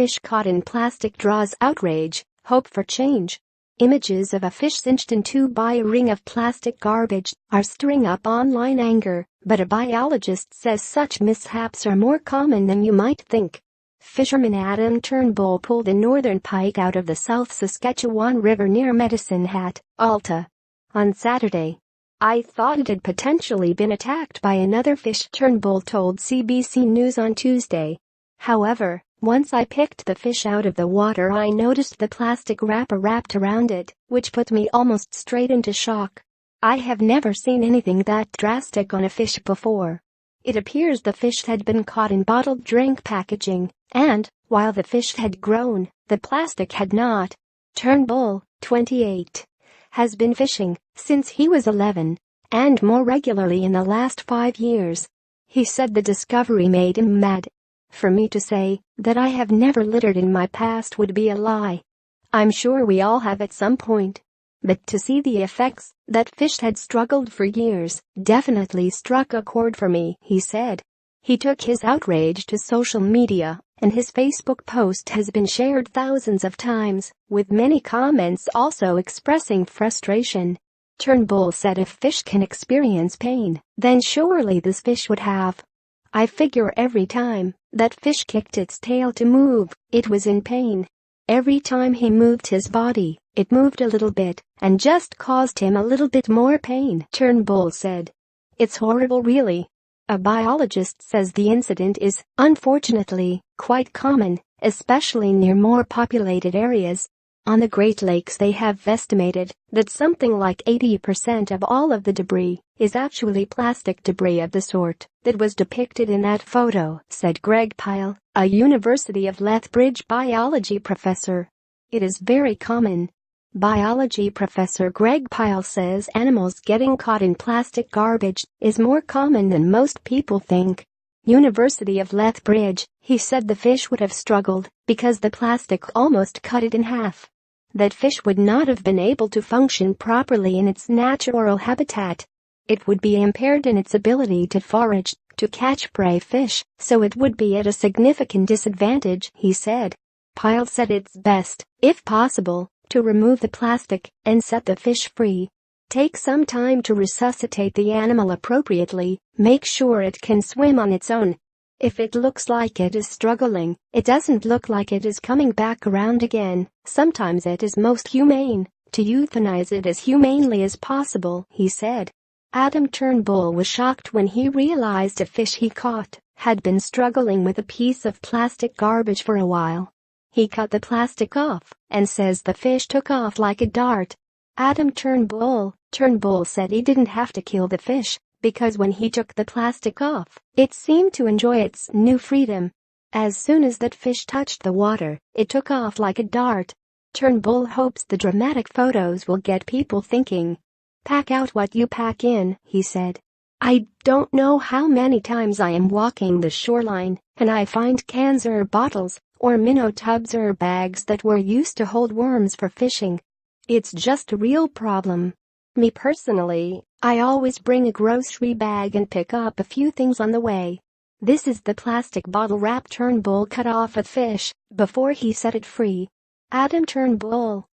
fish caught in plastic draws outrage, hope for change. Images of a fish cinched into by a ring of plastic garbage are stirring up online anger, but a biologist says such mishaps are more common than you might think. Fisherman Adam Turnbull pulled a northern pike out of the South Saskatchewan River near Medicine Hat, Alta, on Saturday. "I thought it had potentially been attacked by another fish," Turnbull told CBC News on Tuesday. "However, once I picked the fish out of the water, I noticed the plastic wrapper wrapped around it, which put me almost straight into shock. I have never seen anything that drastic on a fish before. It appears the fish had been caught in bottled drink packaging, and, while the fish had grown, the plastic had not." Turnbull, 28, has been fishing since he was 11, and more regularly in the last 5 years. He said the discovery made him mad. "For me to say that I have never littered in my past would be a lie. I'm sure we all have at some point. But to see the effects that fish had struggled for years definitely struck a chord for me," he said. He took his outrage to social media, and his Facebook post has been shared thousands of times, with many comments also expressing frustration. Turnbull said if fish can experience pain, then surely this fish would have. "I figure every time that fish kicked its tail to move, it was in pain. Every time he moved his body, it moved a little bit and just caused him a little bit more pain," Turnbull said. "It's horrible, really." A biologist says the incident is, unfortunately, quite common, especially near more populated areas. On the Great Lakes, they have estimated that something like 80% of all of the debris is actually plastic debris of the sort that was depicted in that photo, said Greg Pyle, a University of Lethbridge biology professor. "It is very common." Biology professor Greg Pyle says animals getting caught in plastic garbage is more common than most people think. University of Lethbridge, he said the fish would have struggled because the plastic almost cut it in half. That fish would not have been able to function properly in its natural habitat. It would be impaired in its ability to forage, to catch prey fish, so it would be at a significant disadvantage, he said. Pyle said it's best, if possible, to remove the plastic and set the fish free. Take some time to resuscitate the animal appropriately, make sure it can swim on its own. If it looks like it is struggling, it doesn't look like it is coming back around again. Sometimes it is most humane to euthanize it as humanely as possible, he said. Adam Turnbull was shocked when he realized a fish he caught had been struggling with a piece of plastic garbage for a while. He cut the plastic off and says the fish took off like a dart. Adam Turnbull said he didn't have to kill the fish because when he took the plastic off, it seemed to enjoy its new freedom. As soon as that fish touched the water, it took off like a dart. Turnbull hopes the dramatic photos will get people thinking. "Pack out what you pack in," he said. "I don't know how many times I am walking the shoreline and I find cans or bottles or minnow tubs or bags that were used to hold worms for fishing. It's just a real problem. Me personally, I always bring a grocery bag and pick up a few things on the way." This is the plastic bottle wrap Turnbull cut off a fish before he set it free. Adam Turnbull,